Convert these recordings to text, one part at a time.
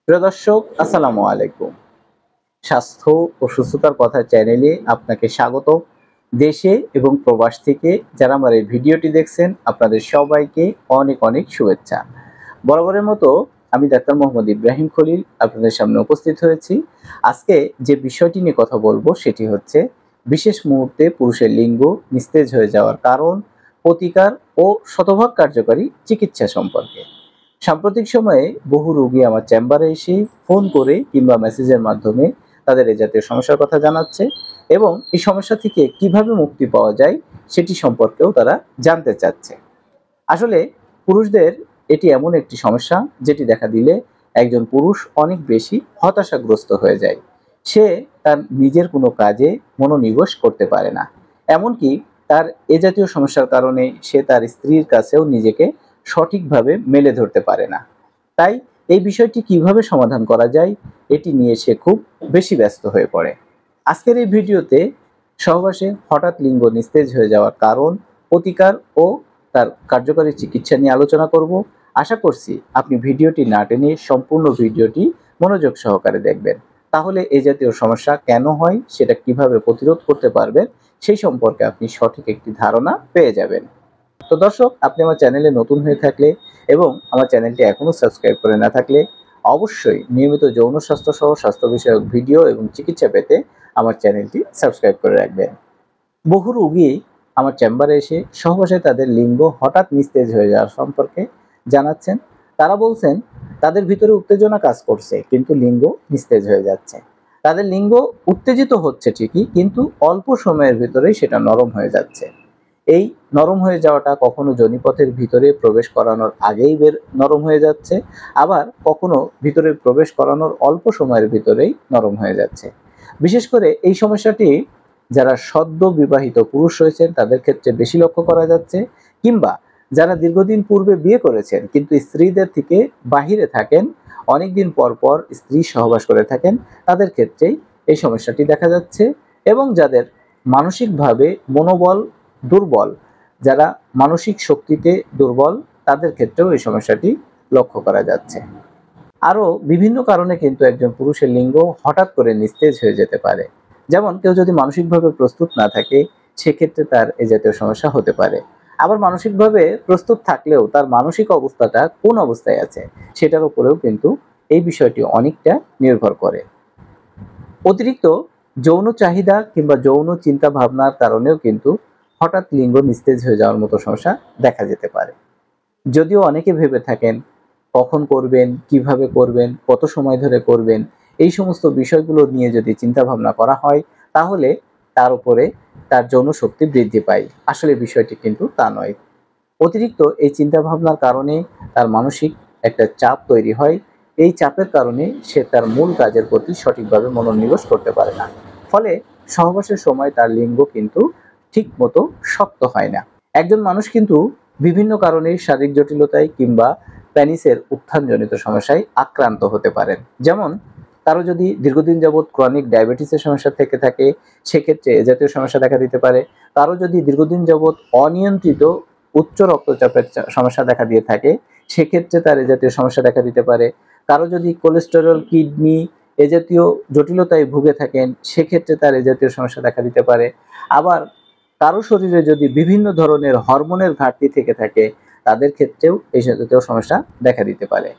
প্রিয় দর্শক, আসসালামু আলাইকুম। স্বাস্থ্য ও সুস্থতার কথা চ্যানেলে আপনাকে স্বাগত। দেশে এবং প্রবাস থেকে যারা আমার এই ভিডিওটি দেখছেন, আপনাদের সবাইকে অনেক অনেক শুভেচ্ছা। বরাবরের মতো আমি ডাক্তার মোহাম্মদ ইব্রাহিম খলিল আপনাদের সামনে উপস্থিত হয়েছি। আজকে যে বিষয়টি নিয়ে কথা বলবো সেটি হচ্ছে বিশেষ মুহূর্তে পুরুষের লিঙ্গ নিস্তেজ হয়ে যাওয়ার কারণ, প্রতিকার ও শতভাগ কার্যকরী চিকিৎসা সম্পর্কে। সাম্প্রতিক সময়ে বহু রোগী আমার চেম্বারে এসে ফোন করে কিংবা মেসেজের মাধ্যমে তাদের এ জাতীয় সমস্যার কথা জানাচ্ছে এবং এই সমস্যা থেকে কিভাবে মুক্তি পাওয়া যায় সেটি সম্পর্কেও তারা জানতে চাচ্ছে। আসলে পুরুষদের এটি এমন একটি সমস্যা যেটি দেখা দিলে একজন পুরুষ অনেক বেশি হতাশাগ্রস্ত হয়ে যায়। সে তার নিজের কোনো কাজে মনোনিবেশ করতে পারে না। এমনকি তার এ জাতীয় সমস্যার কারণে সে তার স্ত্রীর কাছেও নিজেকে সঠিকভাবে মেলে ধরতে পারে না। তাই এই বিষয়টি কিভাবে সমাধান করা যায় এটি নিয়ে সে খুব বেশি ব্যস্ত হয়ে পড়ে। আজকের এই ভিডিওতে সহবাসে হঠাৎ লিঙ্গ নিস্তেজ হয়ে যাওয়ার কারণ, প্রতিকার ও তার কার্যকরী চিকিৎসা নিয়ে আলোচনা করব। আশা করছি আপনি ভিডিওটি না টেনে সম্পূর্ণ ভিডিওটি মনোযোগ সহকারে দেখবেন। তাহলে এই জাতীয় সমস্যা কেন হয়, সেটা কিভাবে প্রতিরোধ করতে পারবেন, সেই সম্পর্কে আপনি সঠিক একটি ধারণা পেয়ে যাবেন। তো দর্শক, আপনি আমার চ্যানেলে নতুন হয়ে থাকলে এবং আমার চ্যানেলটি এখনো সাবস্ক্রাইব করে না থাকলে অবশ্যই নিয়মিত যৌন স্বাস্থ্য সহ স্বাস্থ্য বিষয়ক ভিডিও এবং চিকিৎসা পেতে আমার চ্যানেলটি সাবস্ক্রাইব করে রাখবেন। বহু রোগী আমার চেম্বারে এসে সহবাসে তাদের লিঙ্গ হঠাৎ নিস্তেজ হয়ে যাওয়ার সম্পর্কে জানাচ্ছেন। তারা বলছেন তাদের ভিতরে উত্তেজনা কাজ করছে কিন্তু লিঙ্গ নিস্তেজ হয়ে যাচ্ছে। তাদের লিঙ্গ উত্তেজিত হচ্ছে ঠিকই, কিন্তু অল্প সময়ের ভিতরেই সেটা নরম হয়ে যাচ্ছে। এই নরম হয়ে যাওয়াটা কখনো যোনিপথের ভিতরে প্রবেশ করানোর আগেই নরম হয়ে যাচ্ছে, আবার কখনো ভিতরে প্রবেশ করানোর অল্প সময়ের ভিতরেই নরম হয়ে যাচ্ছে। বিশেষ করে এই সমস্যাটি যারা সদ্য বিবাহিত পুরুষ রয়েছেন তাদের ক্ষেত্রে বেশি লক্ষ্য করা যাচ্ছে, কিংবা যারা দীর্ঘদিন পূর্বে বিয়ে করেছেন কিন্তু স্ত্রীদের থেকে বাহিরে থাকেন, অনেকদিন পর পর স্ত্রী সহবাস করে থাকেন, তাদের ক্ষেত্রেই এই সমস্যাটি দেখা যাচ্ছে। এবং যাদের মানসিকভাবে মনোবল দুর্বল, যারা মানসিক শক্তিতে দুর্বল, তাদের ক্ষেত্রেও এই সমস্যাটি লক্ষ্য করা যাচ্ছে। আরও বিভিন্ন কারণে কিন্তু একজন পুরুষের লিঙ্গ হঠাৎ করে নিস্তেজ হয়ে যেতে পারে। যেমন কেউ যদি মানসিকভাবে প্রস্তুত না থাকে, সেক্ষেত্রে তার এ জাতীয় সমস্যা হতে পারে। আবার মানসিকভাবে প্রস্তুত থাকলেও তার মানসিক অবস্থাটা কোন অবস্থায় আছে সেটার উপরেও কিন্তু এই বিষয়টি অনেকটা নির্ভর করে। অতিরিক্ত যৌন চাহিদা কিংবা যৌন চিন্তা ভাবনার কারণেও কিন্তু হঠাৎ লিঙ্গ নিস্তেজ হয়ে যাওয়ার মতো সমস্যা দেখা যেতে পারে। যদিও অনেকে ভেবে থাকেন কখন করবেন, কিভাবে করবেন, কত সময় ধরে করবেন, এই সমস্ত বিষয়গুলো নিয়ে যদি চিন্তা ভাবনা করা হয় তাহলে তার উপরে তার যৌন শক্তি বৃদ্ধি পায়। আসলে বিষয়টি কিন্তু তা নয়। অতিরিক্ত এই চিন্তা ভাবনার কারণে তার মানসিক একটা চাপ তৈরি হয়। এই চাপের কারণে সে তার মূল কাজের প্রতি সঠিকভাবে মনোনিবেশ করতে পারে না। ফলে সহবাসের সময় তার লিঙ্গ কিন্তু ঠিক মতো শক্ত হয় না। একজন মানুষ কিন্তু বিভিন্ন কারণে শারীরিক জটিলতায় কিংবা প্যানিসের উত্থানজনিত সমস্যায় আক্রান্ত হতে পারেন। যেমন কারো যদি দীর্ঘদিন যাবৎ ক্রনিক ডায়াবেটিসের সমস্যা থেকে থাকে, সেক্ষেত্রে এ জাতীয় সমস্যা দেখা দিতে পারে। কারো যদি দীর্ঘদিন যাবৎ অনিয়ন্ত্রিত উচ্চ রক্তচাপের সমস্যা দেখা দিয়ে থাকে, সেক্ষেত্রে তার এ জাতীয় সমস্যা দেখা দিতে পারে। কারো যদি কোলেস্টেরল, কিডনি এ জাতীয় জটিলতায় ভুগে থাকেন, সেক্ষেত্রে তার এ জাতীয় সমস্যা দেখা দিতে পারে। আবার কারো শরীরে যদি বিভিন্ন ধরনের হরমোনের ঘাটতি থেকে থাকে, তাদের ক্ষেত্রেও এই জাতীয় সমস্যা দেখা দিতে পারে।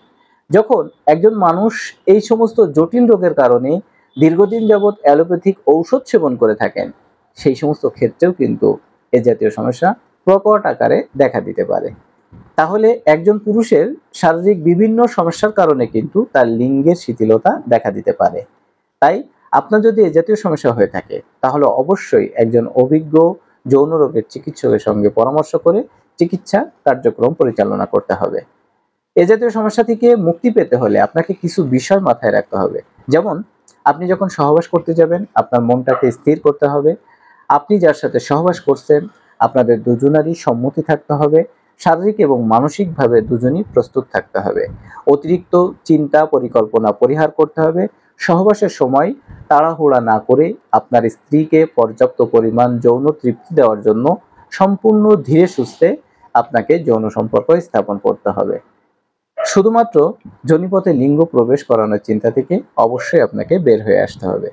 যখন একজন মানুষ এই সমস্ত জটিল রোগের কারণে দীর্ঘদিন যাবৎ অ্যালোপ্যাথিক ঔষধ সেবন করে থাকেন, সেই সমস্ত ক্ষেত্রেও কিন্তু এ জাতীয় সমস্যা প্রকট আকারে দেখা দিতে পারে। তাহলে একজন পুরুষের শারীরিক বিভিন্ন সমস্যার কারণে কিন্তু তার লিঙ্গের শিথিলতা দেখা দিতে পারে। তাই আপনার যদি এ জাতীয় সমস্যা হয়ে থাকে তাহলে অবশ্যই একজন অভিজ্ঞ যৌন রোগের চিকিৎসকের সঙ্গে পরামর্শ করে চিকিৎসা কার্যক্রম পরিচালনা করতে হবে। এ জাতীয় সমস্যা থেকে মুক্তি পেতে হলে আপনাকে কিছু বিষয় মাথায় রাখতে হবে। যেমন আপনি যখন সহবাস করতে যাবেন, আপনার মনটাকে স্থির করতে হবে। আপনি যার সাথে সহবাস করছেন আপনাদের দুজনারই সম্মতি থাকতে হবে। শারীরিক এবং মানসিকভাবে দুজনই প্রস্তুত থাকতে হবে। অতিরিক্ত চিন্তা পরিকল্পনা পরিহার করতে হবে। সহবাসের সময় তাড়াহুড়া না করে আপনার স্ত্রীকে পর্যাপ্ত পরিমাণ যৌন তৃপ্তি দেওয়ার জন্য সম্পূর্ণ ধীরে সুস্থে আপনাকে যৌন সম্পর্ক স্থাপন করতে হবে। শুধুমাত্র যোনিপথে লিঙ্গ প্রবেশ করানোর চিন্তা থেকে অবশ্যই আপনাকে বের হয়ে আসতে হবে।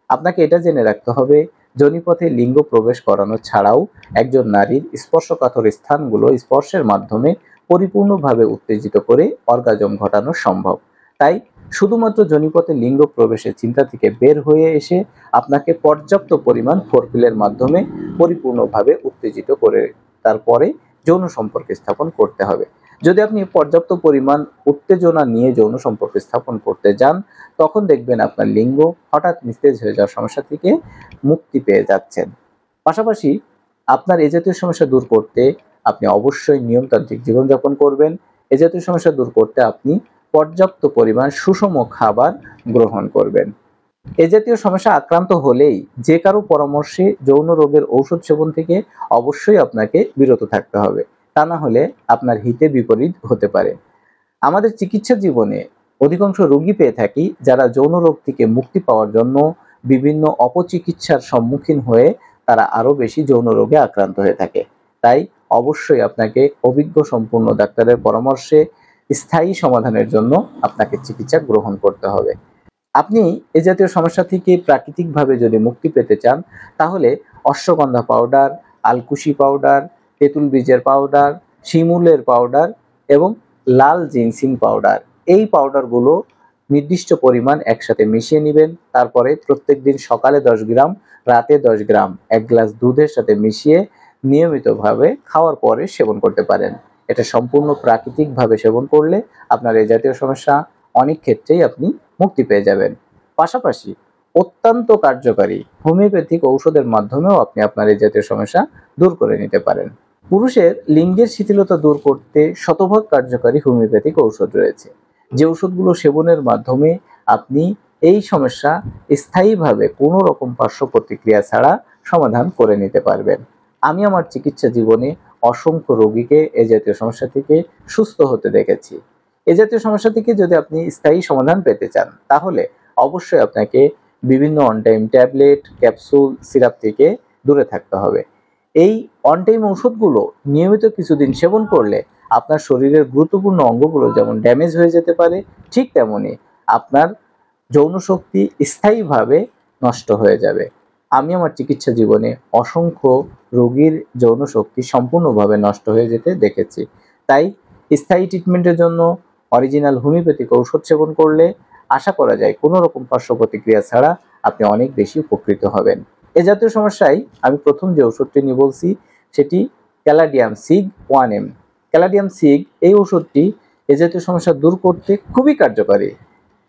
আপনাকে এটা জেনে রাখতে হবে, যোনিপথে লিঙ্গ প্রবেশ করানো ছাড়াও একজন নারীর স্পর্শকাতর স্থানগুলো স্পর্শের মাধ্যমে পরিপূর্ণভাবে উত্তেজিত করে অর্গাজম ঘটানো সম্ভব। তাই শুধুমাত্র যোনিপথে লিঙ্গ প্রবেশের চিন্তা থেকে বের হয়ে এসে আপনাকে পর্যাপ্ত পরিমাণ ফোরপ্লের মাধ্যমে পরিপূর্ণভাবে উত্তেজিত করে তারপরে যৌন সম্পর্ক স্থাপন করতে হবে। যদি আপনি পর্যাপ্ত পরিমাণ উত্তেজনা নিয়ে যৌন সম্পর্ক স্থাপন করতে যান, তখন দেখবেন আপনার লিঙ্গ হঠাৎ নিস্তেজ হয়ে যাওয়ার সমস্যা থেকে মুক্তি পেয়ে যাচ্ছেন। পাশাপাশি আপনার এ জাতীয় সমস্যা দূর করতে আপনি অবশ্যই নিয়মতান্ত্রিক জীবনযাপন করবেন। এ জাতীয় সমস্যা দূর করতে আপনি পর্যাপ্ত পরিমাণ সুষম খাবার গ্রহণ করবেন। এ জাতীয় সমস্যা আক্রান্ত হলেই যে কারো পরামর্শে যৌন রোগের ঔষধ সেবন থেকে অবশ্যই আপনাকে বিরত থাকতে হবে, তা না হলে আপনার হিতে বিপরীত হতে পারে। আমাদের চিকিৎসা জীবনে অধিকাংশ রোগী পেয়ে থাকি যারা যৌন রোগ থেকে মুক্তি পাওয়ার জন্য বিভিন্ন অপচিকিৎসার সম্মুখীন হয়ে তারা আরো বেশি যৌন রোগে আক্রান্ত হয়ে থাকে। তাই অবশ্যই আপনাকে অভিজ্ঞ সম্পূর্ণ ডাক্তারের পরামর্শে স্থায়ী সমাধানের জন্য আপনাকে চিকিৎসা গ্রহণ করতে হবে। আপনি এ জাতীয় সমস্যা থেকে প্রাকৃতিকভাবে যদি মুক্তি পেতে চান, তাহলে অশ্বগন্ধা পাউডার, আলকুশি পাউডার, তেঁতুল বীজের পাউডার, শিমুলের পাউডার এবং লাল জিনসিং পাউডার, এই পাউডারগুলো নির্দিষ্ট পরিমাণ একসাথে মিশিয়ে নেবেন। তারপরে প্রত্যেকদিন সকালে 10 গ্রাম, রাতে 10 গ্রাম 1 গ্লাস দুধের সাথে মিশিয়ে নিয়মিতভাবে খাওয়ার পরে সেবন করতে পারেন। এটা সম্পূর্ণ প্রাকৃতিকভাবে সেবন করলে আপনার এই জাতীয় সমস্যা অনেক ক্ষেত্রেই আপনি মুক্তি পেয়ে যাবেন। পাশাপাশি অত্যন্ত কার্যকারী হোমিওপ্যাথিক ঔষধের মাধ্যমেও আপনি আপনার এই জাতীয় সমস্যা দূর করে নিতে পারেন। পুরুষের লিঙ্গের শিথিলতা দূর করতে শতভাগ কার্যকারী হোমিওপ্যাথিক ঔষধ রয়েছে, যে ওষুধগুলো সেবনের মাধ্যমে আপনি এই সমস্যা স্থায়ীভাবে কোনো রকম পার্শ্ব প্রতিক্রিয়া ছাড়া সমাধান করে নিতে পারবেন। আমি আমার চিকিৎসা জীবনে অসংখ্য রোগীকে এ জাতীয় সমস্যা থেকে সুস্থ হতে দেখেছি। এ জাতীয় সমস্যা থেকে যদি আপনি স্থায়ী সমাধান পেতে চান, তাহলে অবশ্যই আপনাকে বিভিন্ন on time tablet, capsule, syrup থেকে দূরে থাকতে হবে। এই অন টাইম ওষুধগুলো নিয়মিত কিছুদিন সেবন করলে আপনার শরীরের গুরুত্বপূর্ণ অঙ্গগুলো যেমন ড্যামেজ হয়ে যেতে পারে, ঠিক তেমনি আপনার যৌন শক্তি স্থায়ীভাবে নষ্ট হয়ে যাবে। আমি আমার চিকিৎসা জীবনে অসংখ্য রোগীর যৌন শক্তি সম্পূর্ণভাবে নষ্ট হয়ে যেতে দেখেছি। তাই স্থায়ী ট্রিটমেন্টের জন্য অরিজিনাল হোমিওপ্যাথিক ঔষধ সেবন করলে আশা করা যায় কোনো রকম পার্শ্ব প্রতিক্রিয়া ছাড়া আপনি অনেক বেশি উপকৃত হবেন। এ জাতীয় সমস্যায় আমি প্রথম যে ওষুধটি নিয়ে বলছি সেটি ক্যালাডিয়াম সিগ 1M। ক্যালাডিয়াম সিগ এই ওষুধটি এ জাতীয় সমস্যা দূর করতে খুবই কার্যকরী।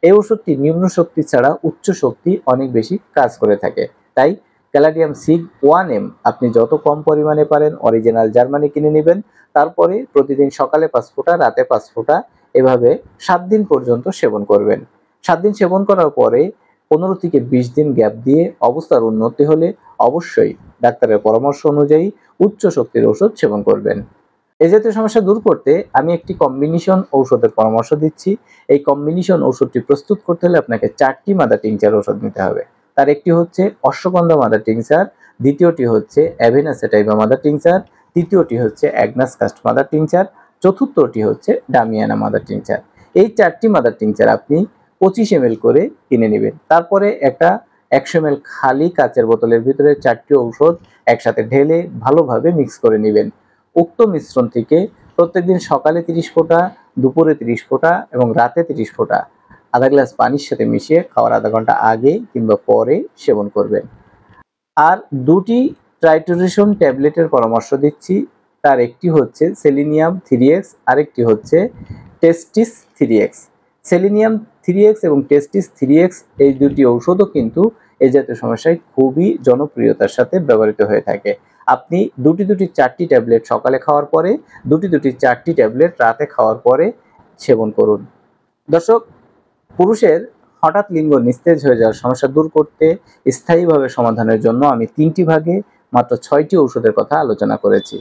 এই ওষুধটি নিম্ন শক্তি ছাড়া উচ্চ শক্তি অনেক বেশি কাজ করে থাকে। তাই ক্যালাডিয়াম সিগ 1M আপনি যত কম পরিমাণে পারেন অরিজিনাল জার্মানি কিনে নেবেন। তারপরে প্রতিদিন সকালে 5 ফোঁটা, রাতে 5 ফোঁটা, এভাবে 7 দিন পর্যন্ত সেবন করবেন। 7 দিন সেবন করার পরে 15 থেকে 20 দিন গ্যাপ দিয়ে অবস্থার উন্নতি হলে অবশ্যই ডাক্তারের পরামর্শ অনুযায়ী উচ্চ শক্তির ওষুধ সেবন করবেন। এ জাতীয় সমস্যা দূর করতে আমি একটি কম্বিনেশন ঔষধের পরামর্শ দিচ্ছি। এই কম্বিনেশন ওষুধটি প্রস্তুত করতে হলে আপনাকে 4টি মাদার টিংচার ওষুধ নিতে হবে। তার একটি হচ্ছে অশ্বগন্ধা মাদার টিংচার, দ্বিতীয়টি হচ্ছে অ্যাভেনা সেটাইভা মাদার টিংচার, তৃতীয়টি হচ্ছে অ্যাগনাস কাস্ট মাদার টিংচার, চতুর্থটি হচ্ছে ডামিয়ানা মাদার টিংচার। এই 4টি মাদার টিংচার আপনি 25 ml করে কিনে নেবেন। তারপরে একটা 100 ml খালি কাচের বোতলের ভিতরে 4টি ঔষধ একসাথে ঢেলে ভালোভাবে মিক্স করে নেবেন। উক্ত মিশ্রণ থেকে প্রত্যেকদিন সকালে 30 ফোঁটা, দুপুরে 30 ফোঁটা এবং রাতে 30 ফোঁটা আধা গ্লাস পানির সাথে মিশিয়ে খাওয়ার আধা ঘন্টা আগে কিংবা পরে সেবন করবেন। আর 2টি ট্রাইটোরেশন ট্যাবলেটের পরামর্শ দিচ্ছি। তার একটি হচ্ছে সেলিনিয়াম 3x, আরেকটি হচ্ছে টেস্টিস 3x। সেলিনিয়াম 3x এবং টেস্টিস 3x এই দুটি ঔষধও কিন্তু এই জাতীয় সমস্যায় খুবই জনপ্রিয়তার সাথে ব্যবহৃত হয়ে থাকে। আপনি দুটি 4টি ট্যাবলেট সকালে খাওয়ার পরে, দুটি 4টি ট্যাবলেট রাতে খাওয়ার পরে সেবন করুন। দর্শক, পুরুষের হঠাৎ লিঙ্গ নিস্তেজ হয়ে যাওয়ার সমস্যা দূর করতে স্থায়ীভাবে সমাধানের জন্য আমি 3টি ভাগে মাত্র 6টি ঔষধের কথা আলোচনা করেছি।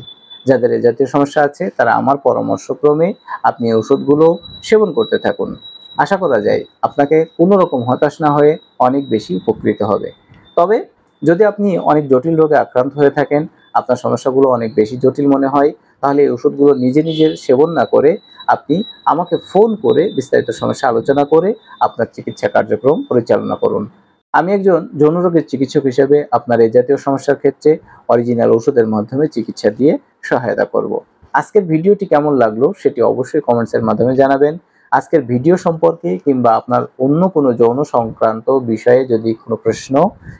যাদের এই জাতীয় সমস্যা আছে তারা আমার পরামর্শক্রমে আপনি এই ওষুধগুলো সেবন করতে থাকুন। আশা করা যায় আপনাকে কোনো রকম হতাশ না হয়ে অনেক বেশি উপকৃত হবে। তবে যদি আপনি অনেক জটিল রোগে আক্রান্ত হয়ে থাকেন, আপনার সমস্যাগুলো অনেক বেশি জটিল মনে হয়, তাহলে এই ওষুধগুলো নিজে নিজের সেবন না করে আপনি আমাকে ফোন করে বিস্তারিত সমস্যা আলোচনা করে আপনার চিকিৎসা কার্যক্রম পরিচালনা করুন। আমি একজন যৌন রোগের চিকিৎসক হিসেবে আপনার এই জাতীয় সমস্যার ক্ষেত্রে অরিজিনাল ওষুধের মাধ্যমে চিকিৎসা দিয়ে সহায়তা করব। আজকের ভিডিওটি কেমন লাগলো সেটি অবশ্যই কমেন্টসের মাধ্যমে জানাবেন। আজকের ভিডিও সম্পর্কে কিংবা আপনার অন্য কোনো যৌন সংক্রান্ত বিষয়ে যদি কোনো প্রশ্ন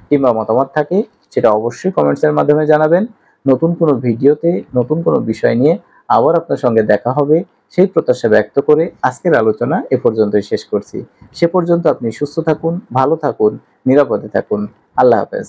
কিংবা মতামত থাকে সেটা অবশ্যই কমেন্টসের মাধ্যমে জানাবেন। নতুন কোনো ভিডিওতে নতুন কোনো বিষয় নিয়ে আবার আপনার সঙ্গে দেখা হবে সেই প্রত্যাশা ব্যক্ত করে আজকের আলোচনা এ পর্যন্তই শেষ করছি। সে পর্যন্ত আপনি সুস্থ থাকুন, ভালো থাকুন, নিরাপদে থাকুন। আল্লাহ হাফেজ।